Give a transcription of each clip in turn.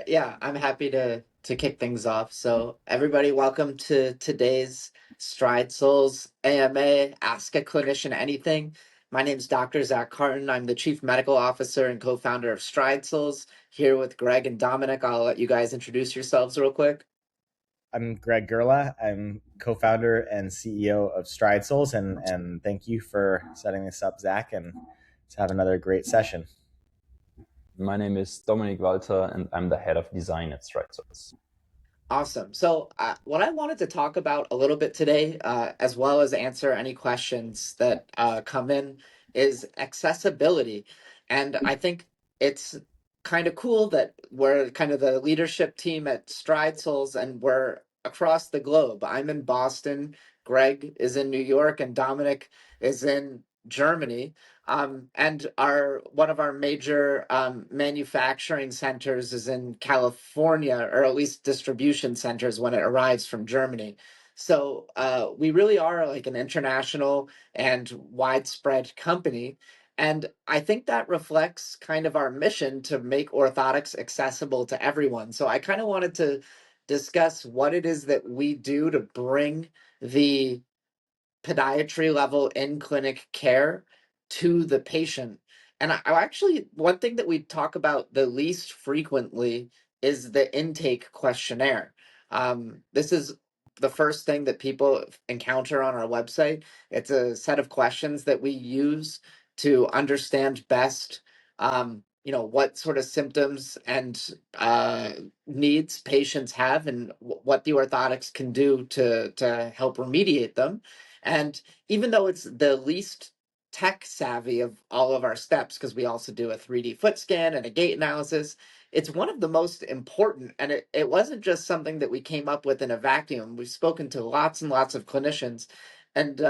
Yeah, I'm happy to kick things off. So everybody, welcome to today's Stride Souls AMA Ask a Clinician Anything. My name is Dr. Zach Carton. I'm the Chief Medical Officer and co-founder of Stride Souls. Here with Greg and Dominic. I'll let you guys introduce yourselves real quick. I'm Greg Gerla. I'm co-founder and CEO of Stride Souls, and thank you for setting this up, Zach, and let's have another great session. My name is Dominic Walter, and I'm the head of design at Stride Souls. Awesome. So, what I wanted to talk about a little bit today, as well as answer any questions that come in, is accessibility. And I think it's kind of cool that we're kind of the leadership team at Stride Souls and we're across the globe. I'm in Boston, Greg is in New York, and Dominic is in Germany. And our one of our major manufacturing centers is in California, or at least distribution centers when it arrives from Germany. So we really are like an international and widespread company. And I think that reflects kind of our mission to make orthotics accessible to everyone. So I kind of wanted to discuss what it is that we do to bring the podiatry level in clinic care to the patient. And I actually, one thing that we talk about the least frequently is the intake questionnaire. This is the first thing that people encounter on our website. It's a set of questions that we use to understand best, what sort of symptoms and needs patients have and what the orthotics can do to help remediate them. And even though it's the least tech savvy of all of our steps, because we also do a 3D foot scan and a gait analysis, it's one of the most important. And it wasn't just something that we came up with in a vacuum. We've spoken to lots and lots of clinicians. And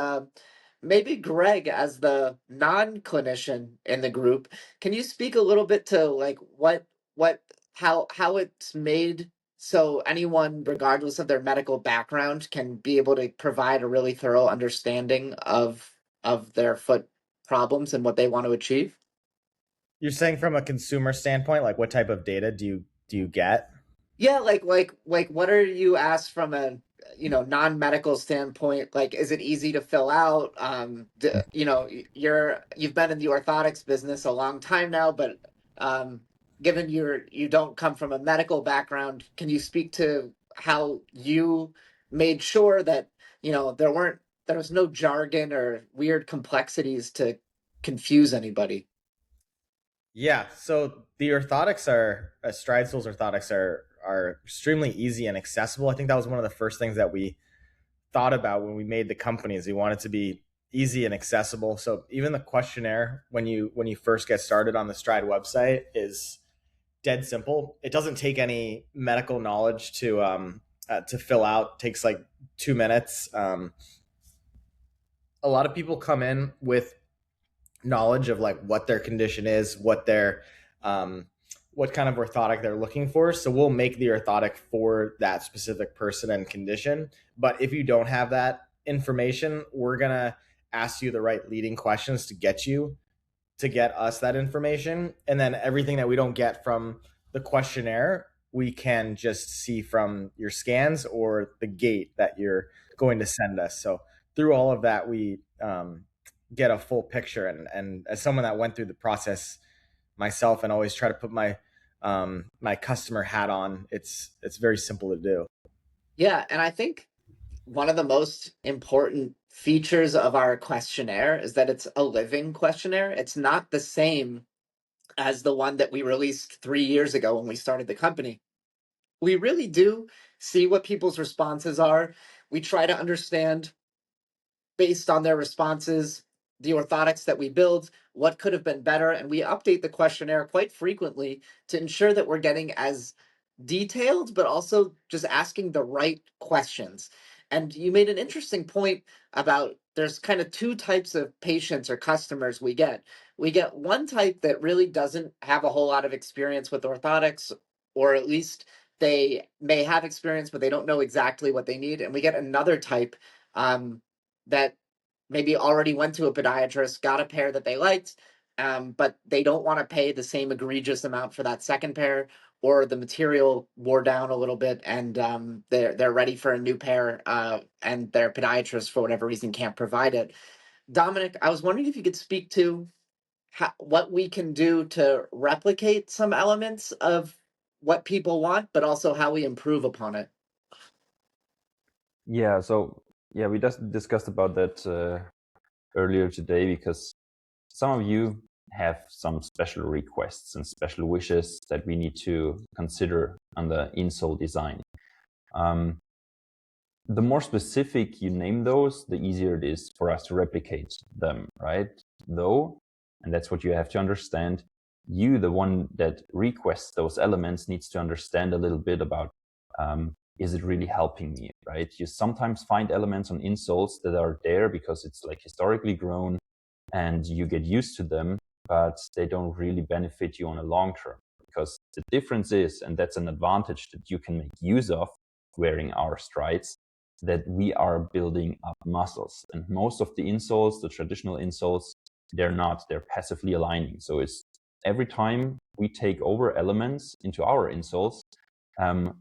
maybe Greg, as the non-clinician in the group, can you speak a little bit to like how it's made so anyone, regardless of their medical background, can be able to provide a really thorough understanding of their foot problems and what they want to achieve? You're saying from a consumer standpoint, like what type of data do you get? Yeah, like what are you asked from a non-medical standpoint? Like, is it easy to fill out? You've been in the orthotics business a long time now, but given you don't come from a medical background, can you speak to how you made sure that there was no jargon or weird complexities to confuse anybody? Yeah, so the orthotics are Stride Souls orthotics are extremely easy and accessible. I think that was one of the first things that we thought about when we made the companies. We wanted to be easy and accessible. So even the questionnaire when you first get started on the Stride website is dead simple. It doesn't take any medical knowledge to fill out. It takes like 2 minutes. A lot of people come in with knowledge of like what their condition is, what kind of orthotic they're looking for. So we'll make the orthotic for that specific person and condition. But if you don't have that information, we're gonna ask you the right leading questions to get us that information. And then everything that we don't get from the questionnaire, we can just see from your scans or the gate that you're going to send us. So through all of that, we get a full picture. And as someone that went through the process myself and always try to put my customer hat on, it's very simple to do. Yeah, and I think one of the most important features of our questionnaire is that it's a living questionnaire. It's not the same as the one that we released 3 years ago when we started the company. We really do see what people's responses are. We try to understand, based on their responses, the orthotics that we build, what could have been better, and we update the questionnaire quite frequently to ensure that we're getting as detailed, but also just asking the right questions. And you made an interesting point about there's kind of two types of patients or customers we get. We get one type that really doesn't have a whole lot of experience with orthotics, or at least they may have experience, but they don't know exactly what they need. And we get another type that maybe already went to a podiatrist, got a pair that they liked, but they don't want to pay the same egregious amount for that second pair, or the material wore down a little bit, and they're ready for a new pair, and their podiatrist for whatever reason can't provide it. Dominic, I was wondering if you could speak to what we can do to replicate some elements of what people want, but also how we improve upon it. Yeah, so yeah, we just discussed about that earlier today, because some of you have some special requests and special wishes that we need to consider on the insole design. The more specific you name those, the easier it is for us to replicate them, right? Though, and that's what you have to understand, you, the one that requests those elements, needs to understand a little bit about, is it really helping me, right? You sometimes find elements on insoles that are there because it's like historically grown and you get used to them, but they don't really benefit you on a long term. Because the difference is, and that's an advantage that you can make use of wearing our strides, that we are building up muscles. And most of the insoles, the traditional insoles, they're not, they're passively aligning. So it's every time we take over elements into our insoles,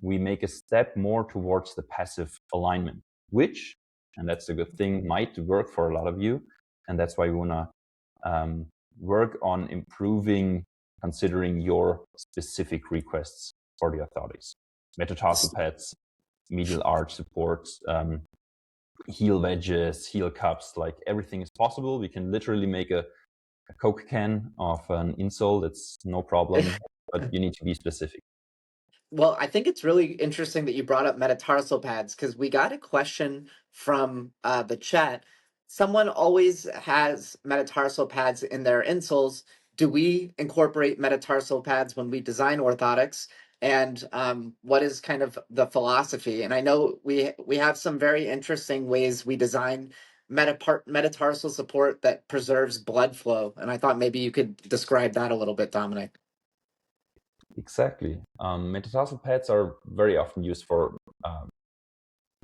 we make a step more towards the passive alignment, which, and that's a good thing, might work for a lot of you. And that's why we want to work on improving, considering your specific requests for the orthotics. Metatarsal pads, medial arch supports, heel wedges, heel cups, like everything is possible. We can literally make a Coke can of an insole. That's no problem, but you need to be specific. Well, I think it's really interesting that you brought up metatarsal pads, because we got a question from the chat. Someone always has metatarsal pads in their insoles. Do we incorporate metatarsal pads when we design orthotics? And what is kind of the philosophy? And I know we have some very interesting ways we design metatarsal support that preserves blood flow. And I thought maybe you could describe that a little bit, Dominic. Exactly. Metatarsal pads are very often used for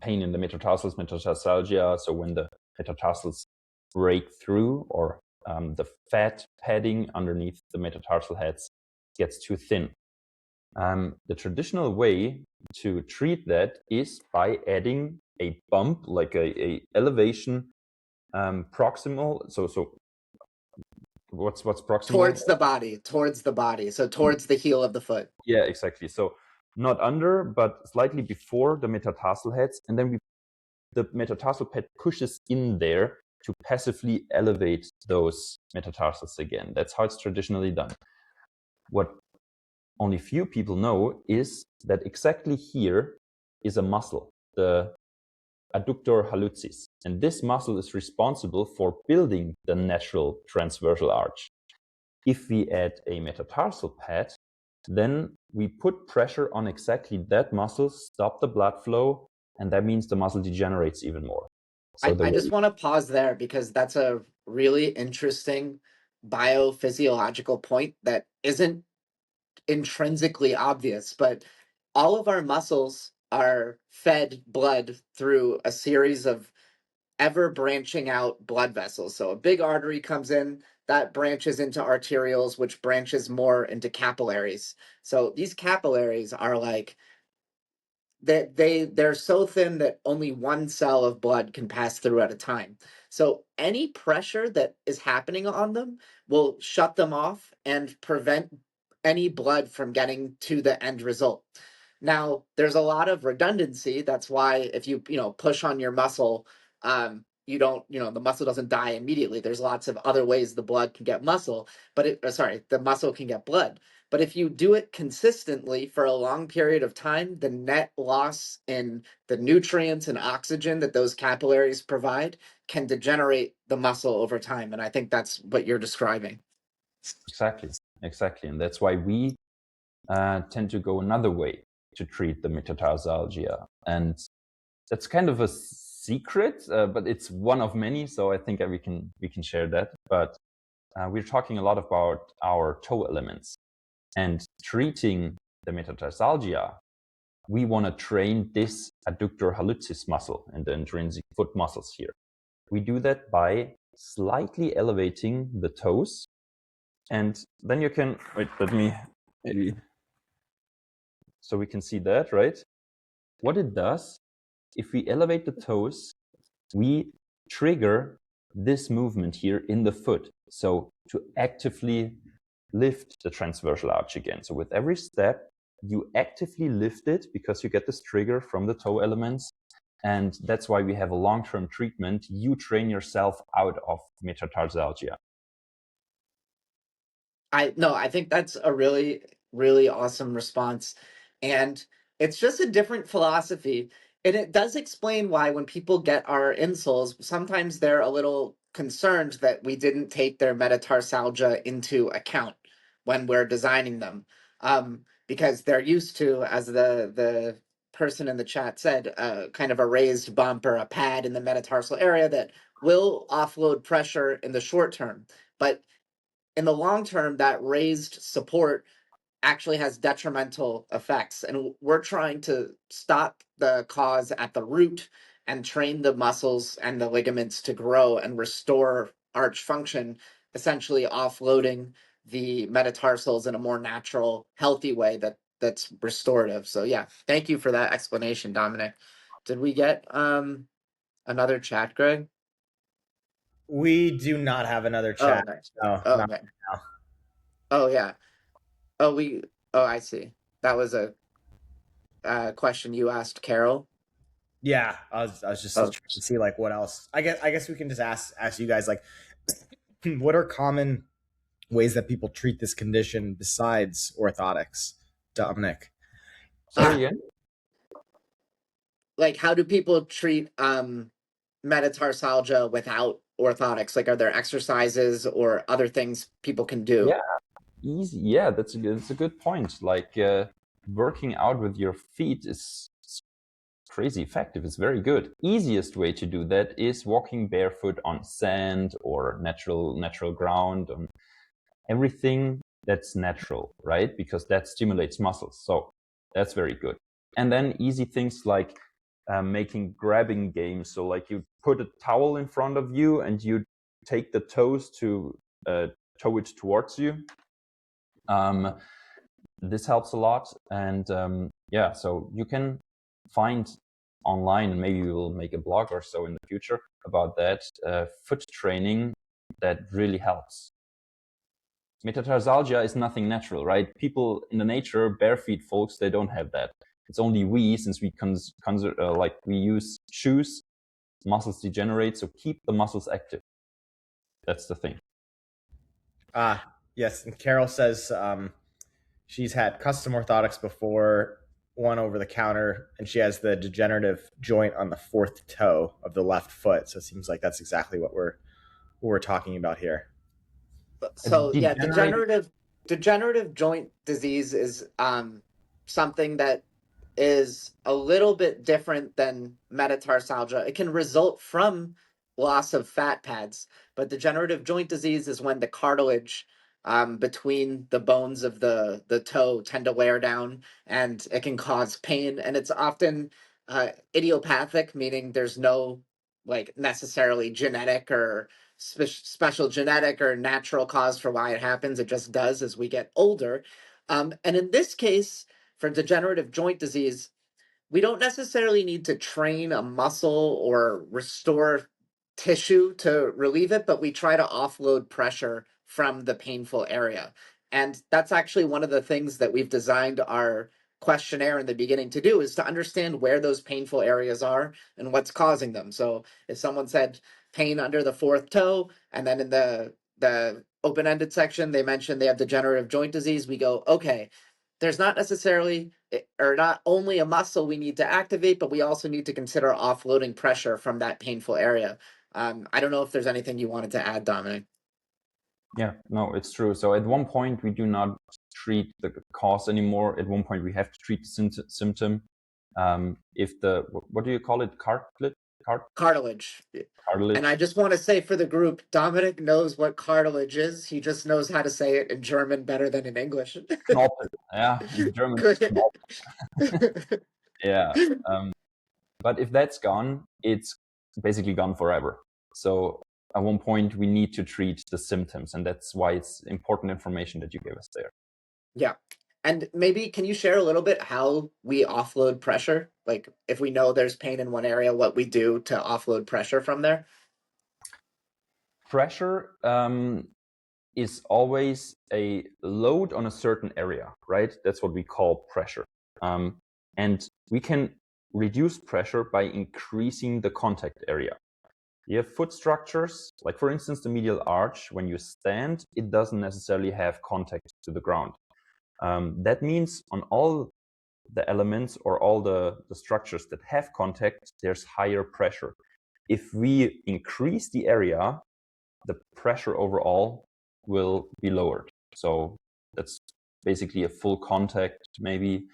pain in the metatarsals, metatarsalgia. So when the metatarsals break through, or the fat padding underneath the metatarsal heads gets too thin. The traditional way to treat that is by adding a bump, like a elevation proximal. So what's proximal? Towards the body, so towards the heel of the foot. Yeah, exactly. So not under, but slightly before the metatarsal heads, and then the metatarsal pad pushes in there to passively elevate those metatarsals again. That's how it's traditionally done. What only few people know is that exactly here is a muscle, the adductor hallucis. And this muscle is responsible for building the natural transversal arch. If we add a metatarsal pad, then we put pressure on exactly that muscle, stop the blood flow, and that means the muscle degenerates even more. So I just want to pause there, because that's a really interesting biophysiological point that isn't intrinsically obvious, but all of our muscles are fed blood through a series of ever branching out blood vessels. So a big artery comes in, that branches into arterioles, which branches more into capillaries. So these capillaries are like they're so thin that only one cell of blood can pass through at a time. So any pressure that is happening on them will shut them off and prevent any blood from getting to the end result. Now, there's a lot of redundancy. That's why if you push on your muscle, you don't, the muscle doesn't die immediately. There's lots of other ways the blood can get muscle, but the muscle can get blood. But if you do it consistently for a long period of time, the net loss in the nutrients and oxygen that those capillaries provide can degenerate the muscle over time. And I think that's what you're describing. Exactly. And that's why we tend to go another way to treat the metatarsalgia. And that's kind of a secret, but it's one of many. So I think we can share that. But we're talking a lot about our toe elements. And treating the metatarsalgia, we want to train this adductor hallucis muscle and the intrinsic foot muscles here. We do that by slightly elevating the toes. And then you can, wait, let me maybe So we can see that, right? What it does, if we elevate the toes, we trigger this movement here in the foot. So to actively lift the transversal arch again. So with every step, you actively lift it because you get this trigger from the toe elements. And that's why we have a long-term treatment. You train yourself out of metatarsalgia. I think that's a really, really awesome response. And it's just a different philosophy. And it does explain why when people get our insoles, sometimes they're a little concerned that we didn't take their metatarsalgia into account when we're designing them. Because they're used to, as the person in the chat said, kind of a raised bump or a pad in the metatarsal area that will offload pressure in the short term. But in the long term, that raised support actually has detrimental effects. And we're trying to stop the cause at the root and train the muscles and the ligaments to grow and restore arch function, essentially offloading the metatarsals in a more natural, healthy way that's restorative. So yeah, thank you for that explanation, Dominic. Did we get another chat, Greg? We do not have another Oh, chat. nice. No, Oh, not okay. now. Oh, yeah. Oh, I see. That was a question you asked Carol. Yeah, I was just Oh, trying to see like what else. I guess we can just ask you guys like what are common ways that people treat this condition besides orthotics, Dominic? Sorry ah, again? like how do people treat metatarsalgia without orthotics? Like, are there exercises or other things people can do? Yeah, easy. Yeah, that's a good point. Like working out with your feet is crazy effective. It's very good. Easiest way to do that is walking barefoot on sand or natural ground, on everything that's natural, right? Because that stimulates muscles. So that's very good. And then easy things like making grabbing games. So like you put a towel in front of you and you take the toes to toe it towards you. This helps a lot. And yeah, so you can find online, and maybe we will make a blog or so in the future about that, foot training that really helps. Metatarsalgia is nothing natural, right? People in the nature, bare feet folks, they don't have that. It's only we, since we we use shoes, muscles degenerate, so keep the muscles active. That's the thing. Yes, and Carol says she's had custom orthotics before, one over the counter, and she has the degenerative joint on the fourth toe of the left foot. So it seems like that's exactly what we're talking about here. So yeah, Degenerated. degenerative joint disease is something that is a little bit different than metatarsalgia. It can result from loss of fat pads, but degenerative joint disease is when the cartilage between the bones of the toe tend to wear down, and it can cause pain. And it's often idiopathic, meaning there's no like necessarily genetic or special genetic or natural cause for why it happens. It just does as we get older. And in this case, for degenerative joint disease, we don't necessarily need to train a muscle or restore tissue to relieve it, but we try to offload pressure from the painful area. And that's actually one of the things that we've designed our questionnaire in the beginning to do, is to understand where those painful areas are and what's causing them. So if someone said pain under the fourth toe, and then in the open-ended section they mentioned they have degenerative joint disease, we go, okay, there's not necessarily or not only a muscle we need to activate, but we also need to consider offloading pressure from that painful area. I don't know if there's anything you wanted to add, Dominic. Yeah, no, it's true. So at one point, we do not treat the cause anymore. At one point, we have to treat the symptom. If the, what do you call it? Cartilage. And I Cartilage? just want to say for the group, Dominic knows what cartilage is. He just knows how to say it in German better than in English. Knorpel. Yeah, in German, it's Good. Knorpel. Yeah. But if that's gone, it's basically gone forever. So at one point, we need to treat the symptoms. And that's why it's important information that you gave us there. Yeah. And maybe can you share a little bit how we offload pressure? Like if we know there's pain in one area, what we do to offload pressure from there? Pressure is always a load on a certain area, right? That's what we call pressure. And we can reduce pressure by increasing the contact area. You have foot structures, like for instance, the medial arch. When you stand, it doesn't necessarily have contact to the ground. That means on all the elements or all the structures that have contact, there's higher pressure. If we increase the area, the pressure overall will be lowered. So that's basically a full contact maybe.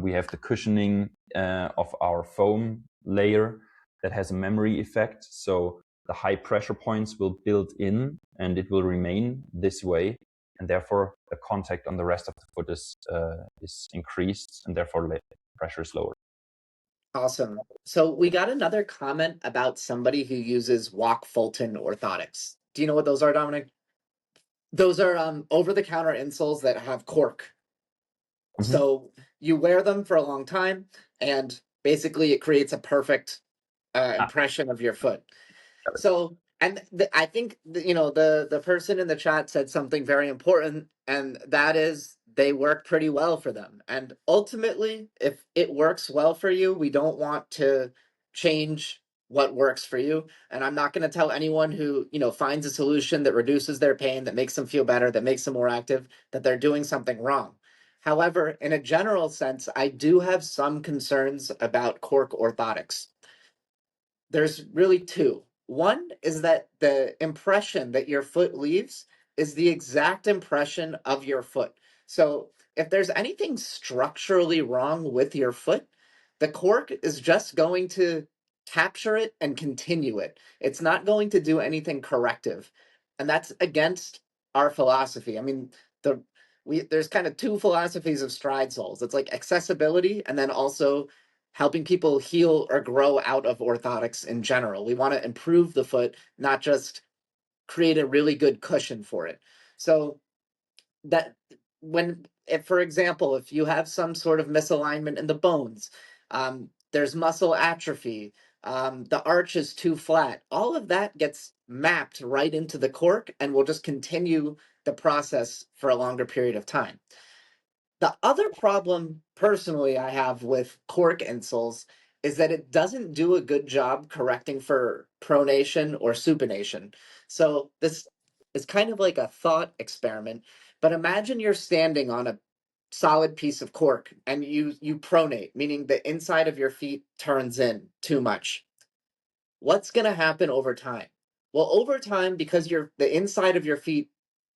We have the cushioning of our foam layer that has a memory effect. So the high pressure points will build in and it will remain this way. And therefore the contact on the rest of the foot is increased and therefore pressure is lower. Awesome. So we got another comment about somebody who uses Walk Fulton orthotics. Do you know what those are, Dominic? Those are over-the-counter insoles that have cork. Mm-hmm. So you wear them for a long time, and basically it creates a perfect impression of your foot. So, and I think the person in the chat said something very important, and that is they work pretty well for them. And ultimately, if it works well for you, we don't want to change what works for you. And I'm not going to tell anyone who finds a solution that reduces their pain, that makes them feel better, that makes them more active, that they're doing something wrong. However, in a general sense, I do have some concerns about cork orthotics. There's really two. One is that the impression that your foot leaves is the exact impression of your foot. So if there's anything structurally wrong with your foot, the cork is just going to capture it and continue it. It's not going to do anything corrective. And that's against our philosophy. I mean, there's kind of two philosophies of stride soles. It's like accessibility and then also helping people heal or grow out of orthotics in general. We want to improve the foot, not just create a really good cushion for it. So that if for example, if you have some sort of misalignment in the bones, there's muscle atrophy, the arch is too flat, all of that gets mapped right into the cork and will just continue the process for a longer period of time. The other problem personally I have with cork insoles is that it doesn't do a good job correcting for pronation or supination. So this is kind of like a thought experiment, but imagine you're standing on a solid piece of cork and you pronate, meaning the inside of your feet turns in too much. What's going to happen over time? Well, over time, because the inside of your feet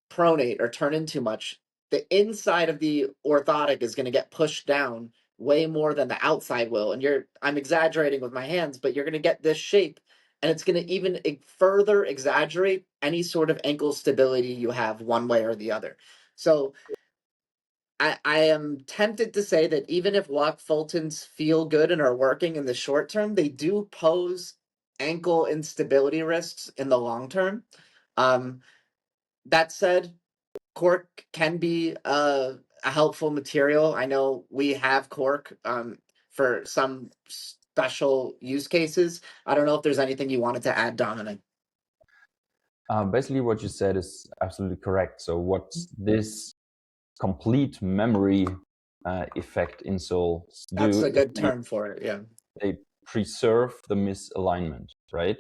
pronate or turn in too much, the inside of the orthotic is going to get pushed down way more than the outside will. And I'm exaggerating with my hands, but you're going to get this shape, and it's going to even further exaggerate any sort of ankle stability you have one way or the other. So I am tempted to say that even if Walk Fultons feel good and are working in the short term, they do pose ankle instability risks in the long term. That said, cork can be a helpful material. I know we have cork for some special use cases. I don't know if there's anything you wanted to add, Dominic. Basically, what you said is absolutely correct. So what this complete memory effect insoles That's do a is good term for it. Yeah. they preserve the misalignment, right?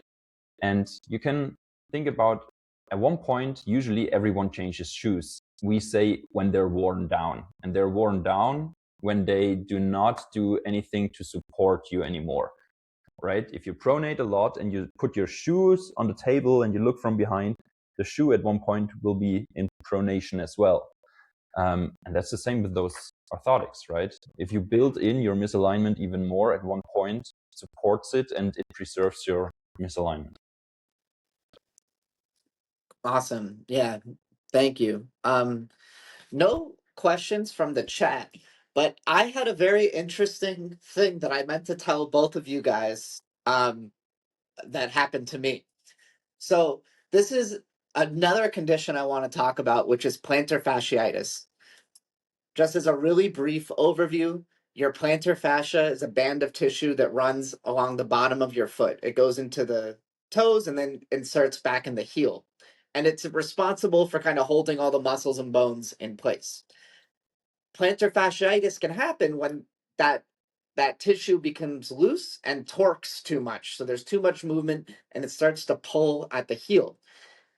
And you can think about at one point, usually everyone changes shoes. We say when they're worn down, and they're worn down when they do not do anything to support you anymore, right? If you pronate a lot and you put your shoes on the table and you look from behind, the shoe at one point will be in pronation as well. And that's the same with those orthotics, right? If you build in your misalignment even more at one point, it supports it and it preserves your misalignment. Awesome. Yeah. Thank you. No questions from the chat, but I had a very interesting thing that I meant to tell both of you guys that happened to me. So this is another condition I want to talk about, which is plantar fasciitis. just as a really brief overview, your plantar fascia is a band of tissue that runs along the bottom of your foot. It goes into the toes and then inserts back in the heel. And it's responsible for kind of holding all the muscles and bones in place. Plantar fasciitis can happen when that that tissue becomes loose and torques too much. So there's too much movement and it starts to pull at the heel.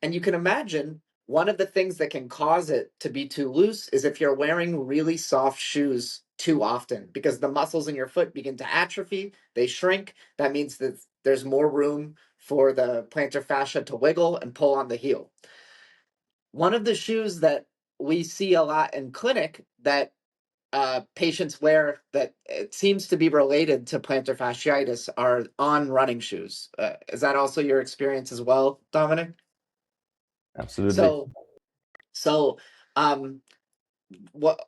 And you can imagine one of the things that can cause it to be too loose is if you're wearing really soft shoes too often, because the muscles in your foot begin to atrophy, they shrink. That means that there's more room for the plantar fascia to wiggle and pull on the heel. One of the shoes that we see a lot in clinic that patients wear that it seems to be related to plantar fasciitis are on running shoes. Is that also your experience as well, Dominic? Absolutely. So, so, um, what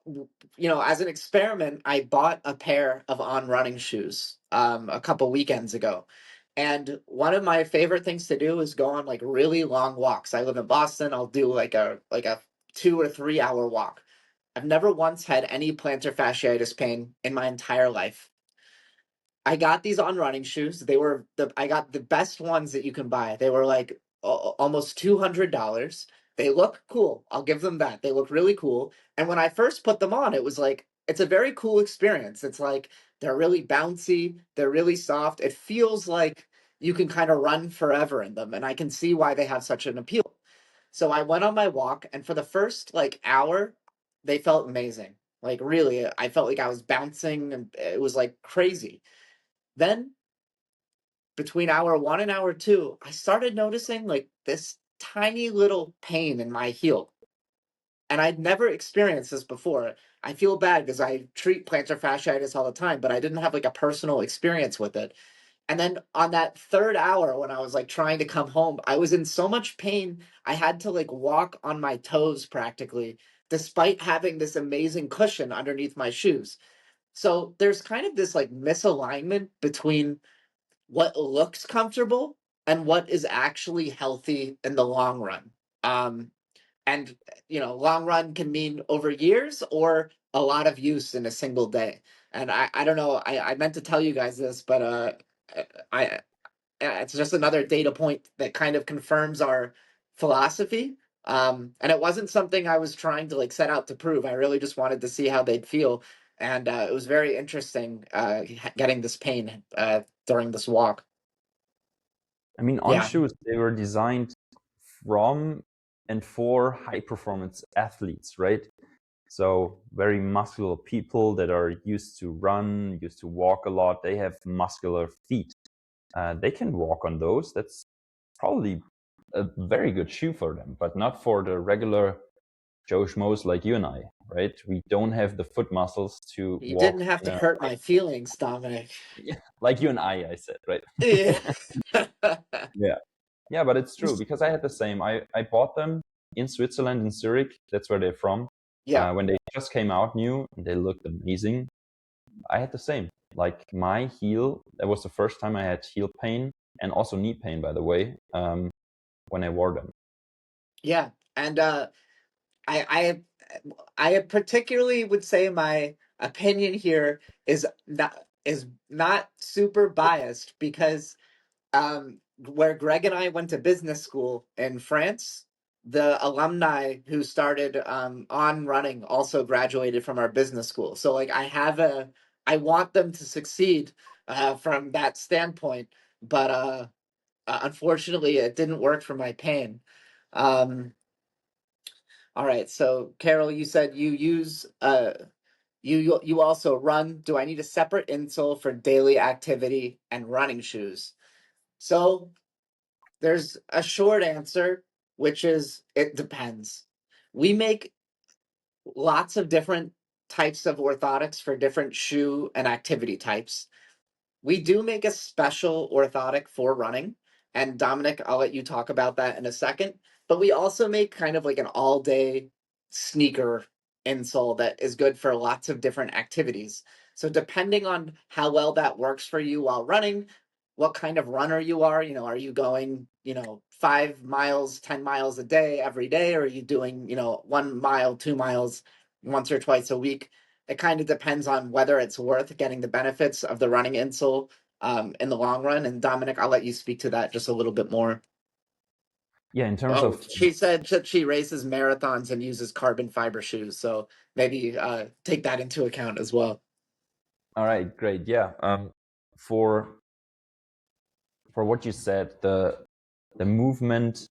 as an experiment, I bought a pair of on running shoes a couple weekends ago, and one of my favorite things to do is go on like really long walks. I live in Boston. I'll do like a 2 or 3 hour walk. I've never once had any plantar fasciitis pain in my entire life. I got these on running shoes. I got the best ones that you can buy. They were like almost $200. They look cool. I'll give them that. They look really cool. And when I first put them on, it was like it's a very cool experience. It's like they're really bouncy, they're really soft. It feels like you can kind of run forever in them, and I can see why they have such an appeal. So I went on my walk, and for the first like hour, they felt amazing. Like really, I felt like I was bouncing and it was like crazy. Then between hour one and hour two, I started noticing like this tiny little pain in my heel. And I'd never experienced this before. I feel bad because I treat plantar fasciitis all the time, but I didn't have like a personal experience with it. And then on that third hour, when I was like trying to come home, I was in so much pain. I had to like walk on my toes practically, despite having this amazing cushion underneath my shoes. So there's kind of this like misalignment between what looks comfortable and what is actually healthy in the long run. Um, and long run can mean over years or a lot of use in a single day. And I don't know, I meant to tell you guys this, but I it's just another data point that kind of confirms our philosophy. And it wasn't something I was trying to like set out to prove. I really just wanted to see how they'd feel. And it was very interesting getting this pain during this walk. I mean, on Yeah. shoes, they were designed from and for high performance athletes, right? So very muscular people that are used to run, used to walk a lot. They have muscular feet. They can walk on those. That's probably a very good shoe for them, but not for the regular Joe Schmoes like you and I, right? We don't have the foot muscles to You walk didn't have in to a hurt my feelings, Dominic. like you and I said, right? Yeah. Yeah. Yeah, but it's true because I had the same. I bought them in Switzerland, in Zurich. That's where they're from. Yeah. When they just came out new, they looked amazing. I had the same. Like my heel, that was the first time I had heel pain and also knee pain, by the way, when I wore them. Yeah. And I I particularly would say my opinion here is not super biased because where Greg and I went to business school in France, the alumni who started on running also graduated from our business school. So like I want them to succeed from that standpoint, but unfortunately it didn't work for my pain. Um, all right, so Carol, you said you use you also run. Do I need a separate insole for daily activity and running shoes? So there's a short answer, which is it depends. We make lots of different types of orthotics for different shoe and activity types. We do make a special orthotic for running, and Dominic, I'll let you talk about that in a second. But we also make kind of like an all day sneaker insole that is good for lots of different activities. So, depending on how well that works for you while running, what kind of runner you are, are you going, 5 miles, 10 miles a day every day, or are you doing, 1 mile, 2 miles? once or twice a week. It kind of depends on whether it's worth getting the benefits of the running insole in the long run. And Dominic, I'll let you speak to that just a little bit more. Yeah, in terms Oh, of she said that she races marathons and uses carbon fiber shoes. So maybe take that into account as well. all right, great. Yeah. For what you said, the movement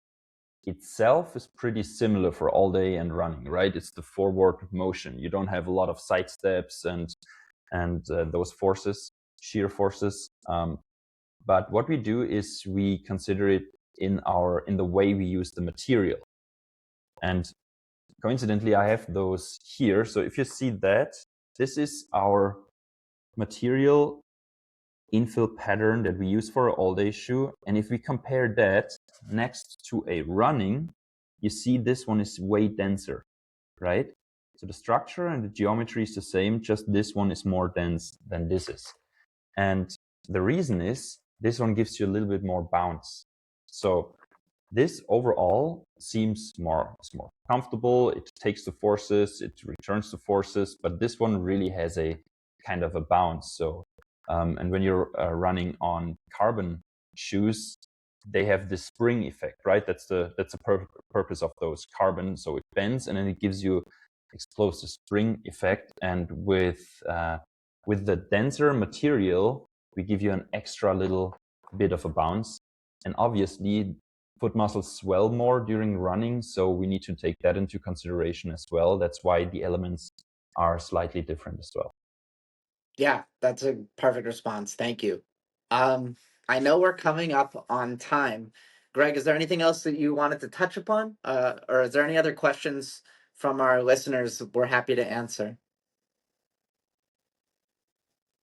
itself is pretty similar for all day and running, right? It's the forward motion. You don't have a lot of side steps and those forces, shear forces. But what we do is we consider it in the way we use the material. And coincidentally, I have those here. So if you see that, this is our material infill pattern that we use for an all-day shoe. And if we compare that next to a running, you see this one is way denser, right? So the structure and the geometry is the same, just this one is more dense than this is. And the reason is this one gives you a little bit more bounce. So this overall seems more comfortable. It takes the forces, it returns the forces, but this one really has a kind of a bounce. So, and when you're running on carbon shoes, they have this spring effect, right? That's the purpose of those carbon. So it bends and then it gives you explosive spring effect. And with the denser material, we give you an extra little bit of a bounce. And obviously, foot muscles swell more during running, so we need to take that into consideration as well. That's why the elements are slightly different as well. Yeah, that's a perfect response. Thank you. I know we're coming up on time. Greg, is there anything else that you wanted to touch upon? Or is there any other questions from our listeners we're happy to answer?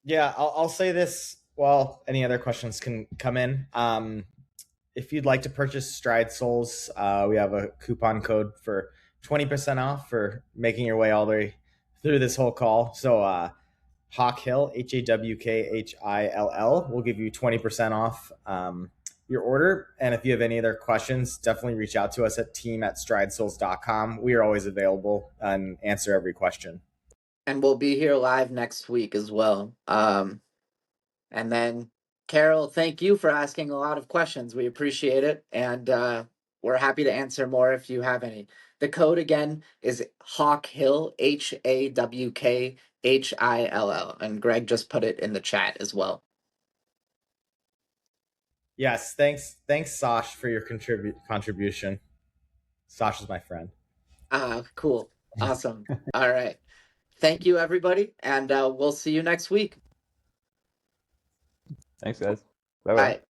Yeah, I'll say this. Well, any other questions can come in. If you'd like to purchase Stride Soles, we have a coupon code for 20% off for making your way all the way through this whole call. So Hawk Hill, HAWKHILL, will give you 20% off your order. And if you have any other questions, definitely reach out to us at team@stridesoles.com. We are always available and answer every question. And we'll be here live next week as well. And then, Carol, thank you for asking a lot of questions. We appreciate it. And we're happy to answer more if you have any. The code again is Hawk Hill, HAWKHILL. And Greg just put it in the chat as well. Yes, thanks, Sash, for your contribution. Sash is my friend. Cool. Awesome. All right. Thank you, everybody. And we'll see you next week. Thanks, guys. Bye-bye. Bye.